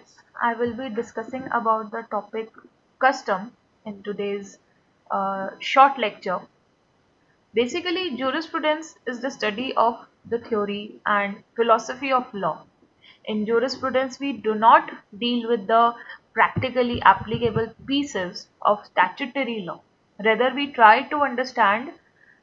students, I will be discussing about the topic custom in today's short lecture. Basically, jurisprudence is the study of the theory and philosophy of law. In jurisprudence, we do not deal with the practically applicable pieces of statutory law. Rather, we try to understand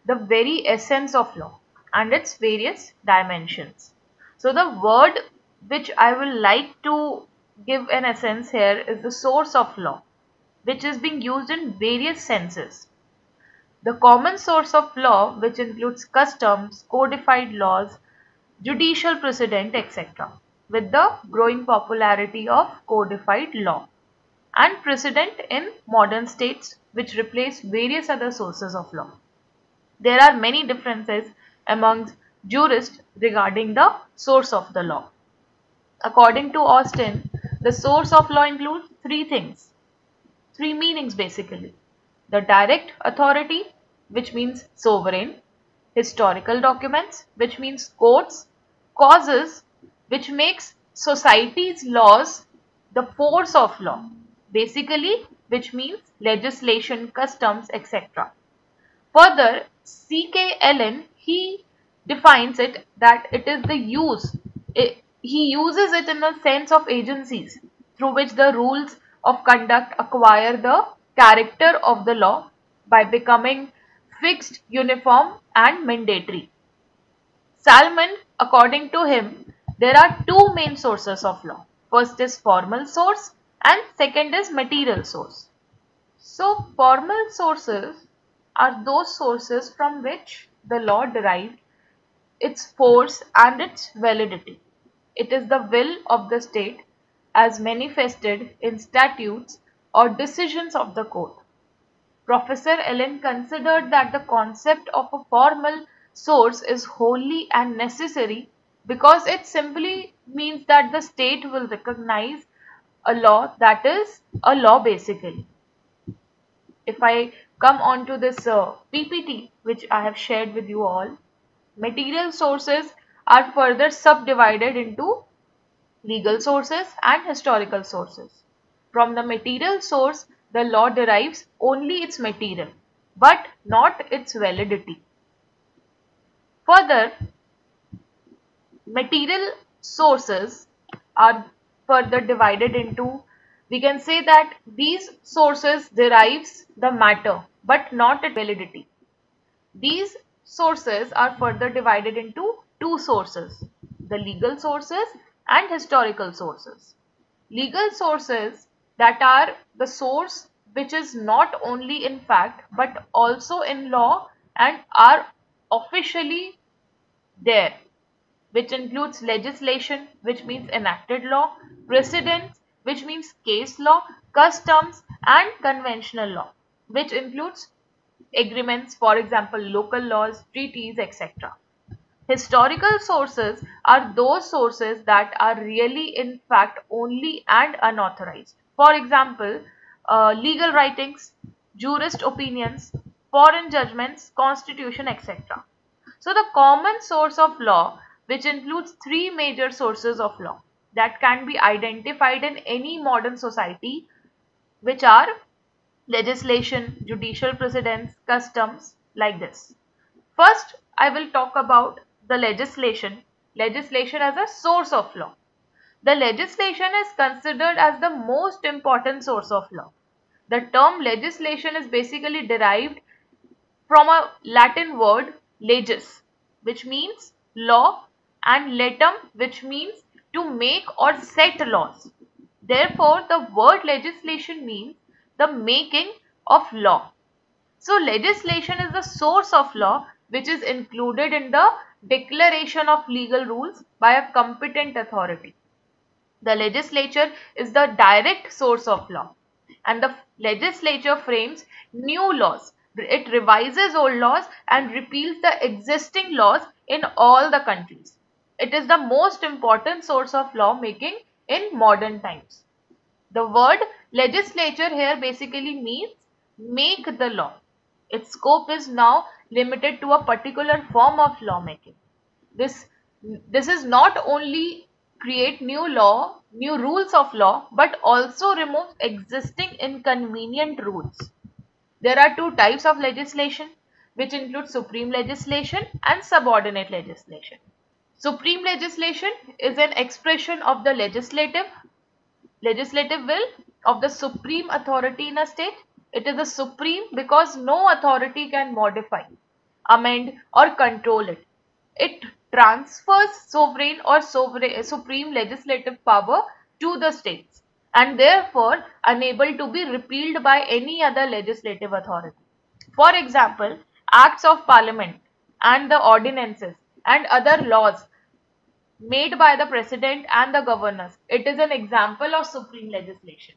the very essence of law and its various dimensions. So, the word which I will like to give an essence here is the source of law, which is being used in various senses. The common source of law, which includes customs, codified laws, judicial precedent, etc., with the growing popularity of codified law and precedent in modern states, which replace various other sources of law. There are many differences amongst jurists regarding the source of the law. According to Austin, the source of law includes three things, three meanings basically: the direct authority, which means sovereign; historical documents, which means courts; causes, which makes society's laws the force of law, basically, which means legislation, customs, etc. Further, C.K. Allen, he defines it that it is the use. He uses it in the sense of agencies through which the rules of conduct acquire the character of the law by becoming fixed, uniform, and mandatory. Salmon, according to him, there are two main sources of law. First is formal source and second is material source. So, formal sources are those sources from which the law derived its force and its validity. It is the will of the state as manifested in statutes or decisions of the court. Professor Allen considered that the concept of a formal source is wholly and necessary because it simply means that the state will recognize a law that is a law basically. If I come on to this PPT which I have shared with you all, material sources are further subdivided into legal sources and historical sources. From the material source, the law derives only its material, but not its validity. Further, material sources are further divided into, we can say that these sources derives the matter, but not its validity. These sources are further divided into two sources, the legal sources and historical sources. Legal sources, that are the source which is not only in fact but also in law and are officially there, which includes legislation, which means enacted law; precedents, which means case law; customs, and conventional law, which includes agreements, for example, local laws, treaties, etc. Historical sources are those sources that are really in fact only and unauthorized. For example, legal writings, jurist opinions, foreign judgments, constitution, etc. So the common source of law, which includes three major sources of law that can be identified in any modern society, which are legislation, judicial precedents, customs, like this. First, I will talk about the legislation. Legislation as a source of law. The legislation is considered as the most important source of law. The term legislation is basically derived from a Latin word leges, which means law, and letum, which means to make or set laws. Therefore, the word legislation means the making of law. So, legislation is the source of law which is included in the declaration of legal rules by a competent authority. The legislature is the direct source of law, and the legislature frames new laws. It revises old laws and repeals the existing laws in all the countries. It is the most important source of lawmaking in modern times. The word legislature here basically means make the law. Its scope is now limited to a particular form of lawmaking. This is not only create new law, new rules of law, but also remove existing inconvenient rules. There are two types of legislation, which include supreme legislation and subordinate legislation. Supreme legislation is an expression of the legislative will of the supreme authority in a state. It is the supreme because no authority can modify, amend or control it. It transfers sovereign or supreme legislative power to the states and therefore unable to be repealed by any other legislative authority. For example, acts of parliament and the ordinances and other laws made by the president and the governors. It is an example of supreme legislation.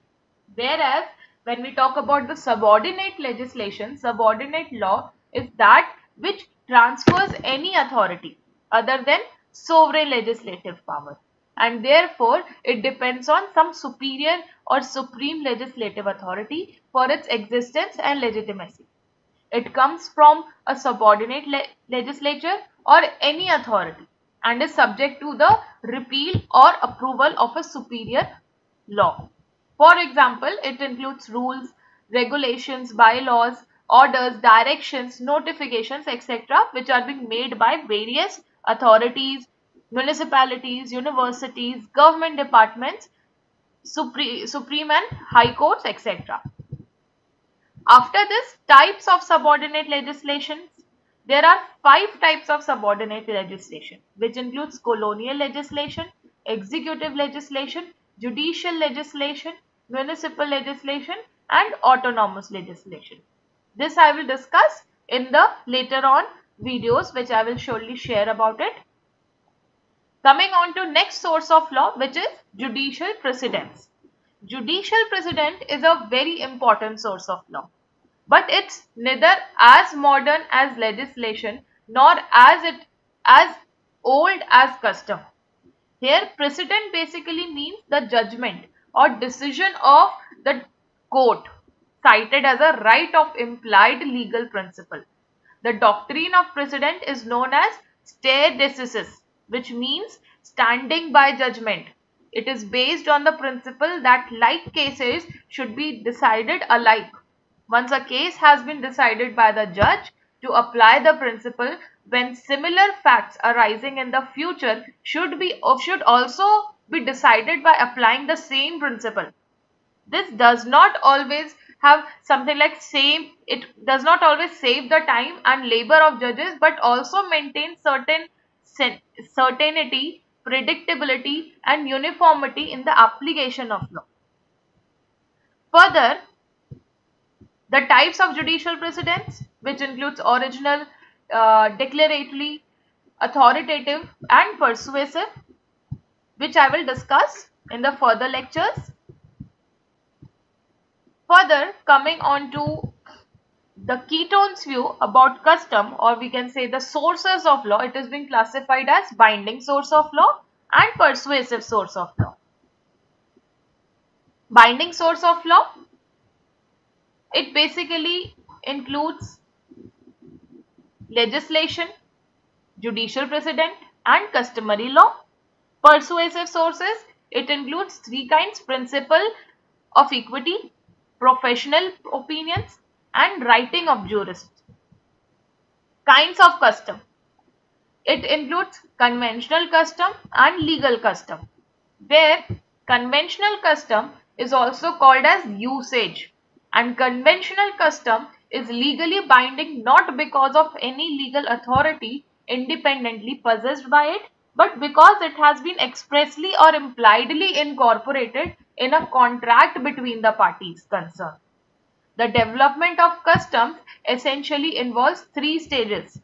Whereas when we talk about the subordinate legislation, subordinate law is that which transfers any authority other than sovereign legislative power, and therefore it depends on some superior or supreme legislative authority for its existence and legitimacy. It comes from a subordinate legislature or any authority and is subject to the repeal or approval of a superior law. For example, it includes rules, regulations, bylaws, orders, directions, notifications, etc., which are being made by various authorities, municipalities, universities, government departments, supreme and high courts, etc. After this, types of subordinate legislation. There are 5 types of subordinate legislation, which includes colonial legislation, executive legislation, judicial legislation, municipal legislation, and autonomous legislation. This I will discuss in the later on videos, which I will surely share about it. Coming on to next source of law, which is judicial precedents. Judicial precedent is a very important source of law, but it's neither as modern as legislation nor as old as custom. Here precedent basically means the judgment or decision of the court cited as a right of implied legal principle. The doctrine of precedent is known as stare decisis, which means standing by judgment. It is based on the principle that like cases should be decided alike. Once a case has been decided by the judge, to apply the principle when similar facts arising in the future should also be decided by applying the same principle. This does not always have something like it does not always save the time and labor of judges, but also maintain certainty, predictability and uniformity in the application of law. Further, the types of judicial precedents, which includes original, declaratory, authoritative and persuasive, which I will discuss in the further lectures. Further, coming on to the Ketone's view about custom, or we can say the sources of law, it is being classified as binding source of law and persuasive source of law. Binding source of law, it basically includes legislation, judicial precedent and customary law. Persuasive sources, it includes 3 kinds: principle of equity, professional opinions and writing of jurists. Kinds of custom, it includes conventional custom and legal custom, where conventional custom is also called as usage, and conventional custom is legally binding not because of any legal authority independently possessed by it, but because it has been expressly or impliedly incorporated in a contract between the parties concerned. The development of customs essentially involves 3 stages.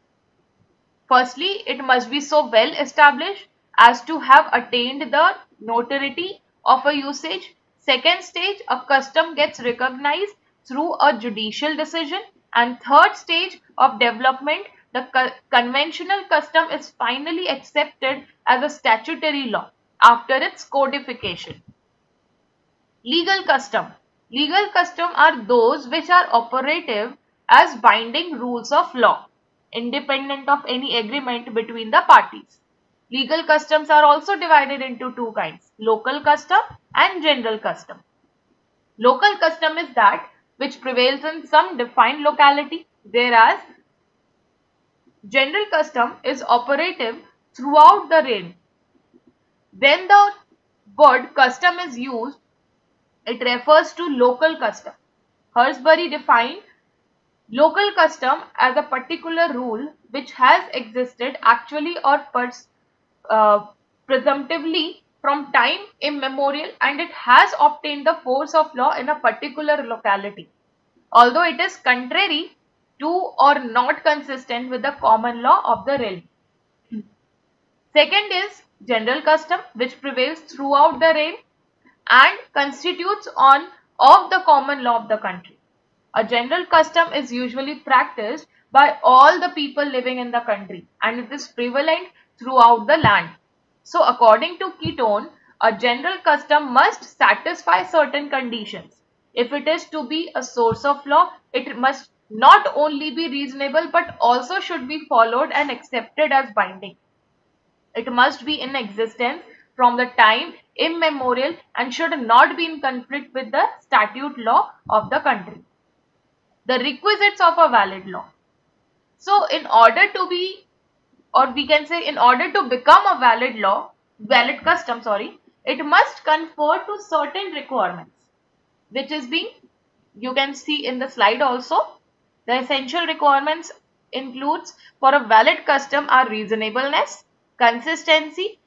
Firstly, it must be so well established as to have attained the notoriety of a usage. Second stage, a custom gets recognized through a judicial decision. And third stage of development, the conventional custom is finally accepted as a statutory law after its codification. Legal custom. Legal custom are those which are operative as binding rules of law, independent of any agreement between the parties. Legal customs are also divided into two kinds, local custom and general custom. Local custom is that which prevails in some defined locality, whereas general custom is operative throughout the realm. When the word custom is used, it refers to local custom. Hersbury defined local custom as a particular rule which has existed actually or uh, presumptively from time immemorial, and it has obtained the force of law in a particular locality, although it is contrary to or not consistent with the common law of the realm. Second is general custom, which prevails throughout the realm and constitutes on of the common law of the country. A general custom is usually practiced by all the people living in the country, and it is prevalent throughout the land. So according to Keaton, a general custom must satisfy certain conditions. If it is to be a source of law, it must not only be reasonable but also should be followed and accepted as binding. It must be in existence from the time immemorial and should not be in conflict with the statute law of the country. The requisites of a valid law. So in order to be, or we can say in order to become a valid custom, it must conform to certain requirements, which is being, you can see in the slide also. The essential requirements includes for a valid custom are reasonableness, consistency,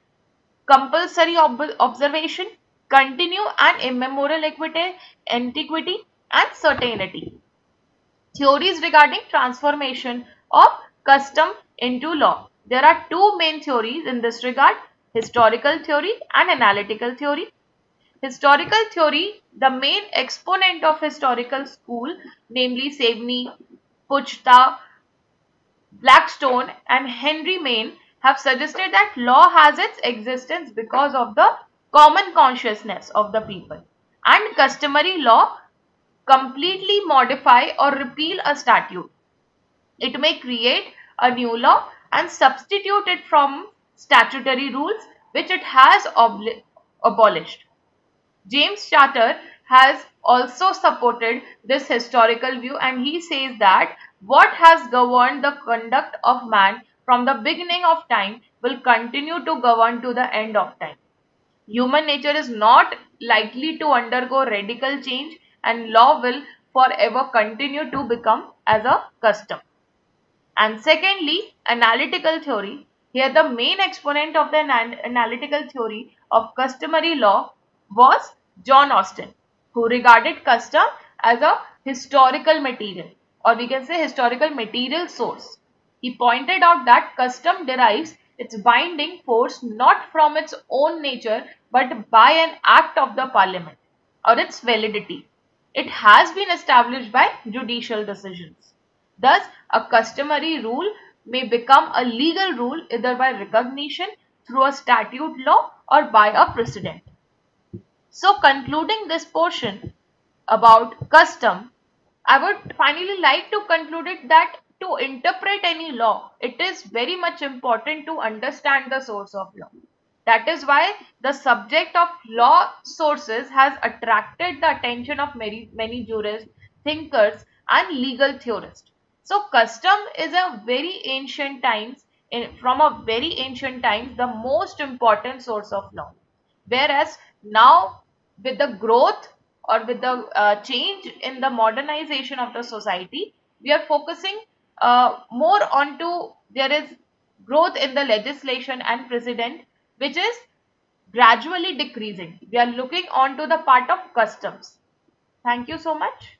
compulsory observation, continue and immemorial antiquity, and certainty. Theories regarding transformation of custom into law. There are two main theories in this regard, historical theory and analytical theory. Historical theory, the main exponent of historical school, namely Savigny, Puchta, Blackstone and Henry Maine, have suggested that law has its existence because of the common consciousness of the people, and customary law completely modify or repeal a statute. It may create a new law and substitute it from statutory rules which it has abolished. James Charter has also supported this historical view, and he says that what has governed the conduct of man from the beginning of time will continue to govern to the end of time. Human nature is not likely to undergo radical change, and law will forever continue to become as a custom. And secondly, analytical theory. Here the main exponent of the analytical theory of customary law was John Austin, who regarded custom as a historical material, or we can say historical material source. He pointed out that custom derives its binding force not from its own nature but by an act of the parliament, or its validity. It has been established by judicial decisions. Thus, a customary rule may become a legal rule either by recognition through a statute law or by a precedent. So, concluding this portion about custom, I would finally like to conclude it that to interpret any law, it is very much important to understand the source of law. That is why the subject of law sources has attracted the attention of many jurists, thinkers, and legal theorists. So, custom is a very ancient times, from a very ancient times, the most important source of law. Whereas now, with the growth or with the change in the modernization of the society, we are focusing more onto, there is growth in the legislation and precedent, which is gradually decreasing. We are looking on to the part of customs. Thank you so much.